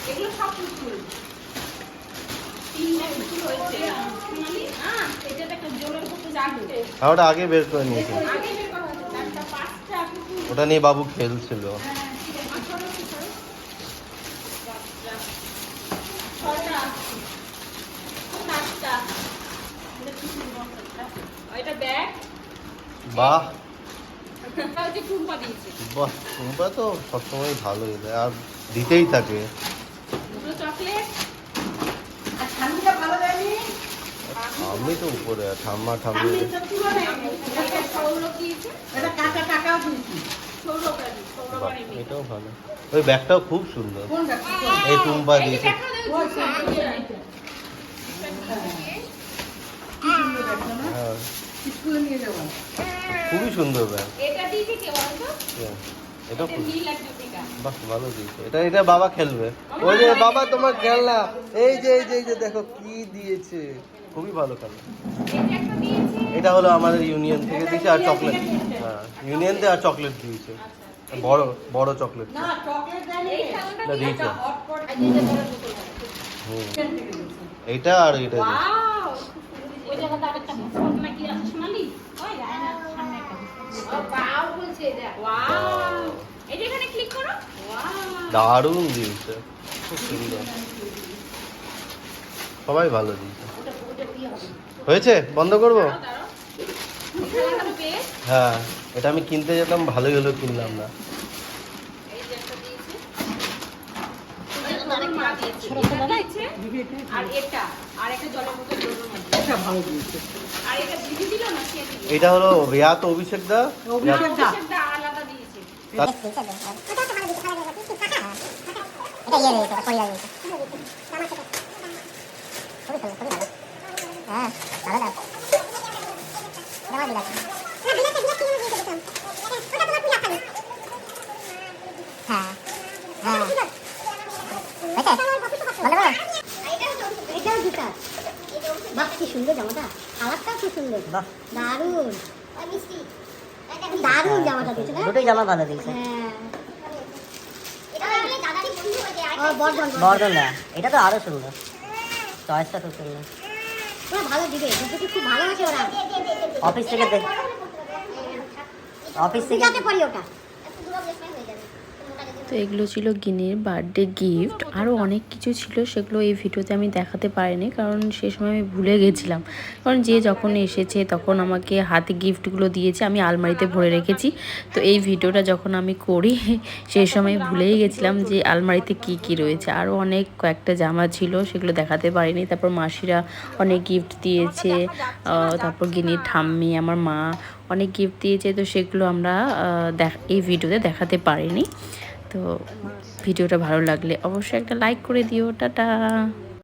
এগুলো সব পুতুল। ওটা আগে বের করে নিয়েছি, ওটা নিয়ে বাবু খেলছিল। বাহ বাহ, টুম্পা তো সবসময় ভালোই দেয় আর দিতেই থাকে। আমি তো উপরে, ঠাম্মা ঠাম্মি এটাও ভালো। ওই ব্যাগটাও খুব সুন্দর, এই টুম্পা দিয়েছে। হ্যাঁ খুবই সুন্দর ব্যাগ, এটা বাহ ভালো দিয়েছে। এটা এটা বাবা খেলবে, ওই যে বাবা তোমার খেলনা, এই যে এই যে এই যে দেখো কি দিয়েছে, খুবই ভালো খেলনা। এটা হলো আমাদের ইউনিয়ন থেকে দিয়েছে আর চকলেট, হ্যাঁ ইউনিয়ন থেকে আর চকলেট দিয়েছে, বড় বড় চকলেট দিয়েছে। এইটা আর এটা দারুণ দিয়েছে, খুব সুন্দর, সবাই ভালো দিয়েছে। হয়েছে, বন্ধ করবো? হ্যাঁ এটা আমি কিনতে যেতাম, ভালোই হলো কিনলাম না। এটা হলো রিয়া তো অভিষেক দা কি সুন্দর জামাটা, কালারটাও খুব সুন্দর, দারুণ দারুণ জামাটা দিয়েছে না, দুটোই জামা ভালো দিয়েছে। বর্ধন না, এটা তো আরো সুন্দর, চয়েসটা খুব সুন্দর, ওরা ভালো দিবে, দুটো খুব ভালো আছে। ওরা অফিস থেকে পড়ি ওটা। তো এগুলো ছিল গিনির বার্থডে গিফট, আরও অনেক কিছু ছিল, সেগুলো এই ভিডিওতে আমি দেখাতে পারিনি কারণ সে সময় আমি ভুলে গেছিলাম। কারণ যে যখন এসেছে তখন আমাকে হাতে গিফটগুলো দিয়েছে, আমি আলমারিতে ভরে রেখেছি। তো এই ভিডিওটা যখন আমি করি সেই সময় ভুলেই গেছিলাম যে আলমারিতে কি কি রয়েছে। আরও অনেক কয়েকটা জামা ছিল, সেগুলো দেখাতে পারিনি। তারপর মাসিরা অনেক গিফট দিয়েছে, তারপর গিনির ঠাম্মি, আমার মা অনেক গিফট দিয়েছে। তো সেগুলো আমরা এই ভিডিওতে দেখাতে পারিনি। তো ভিডিওটা ভালো লাগলে অবশ্যই একটা লাইক করে দিও। টাটা।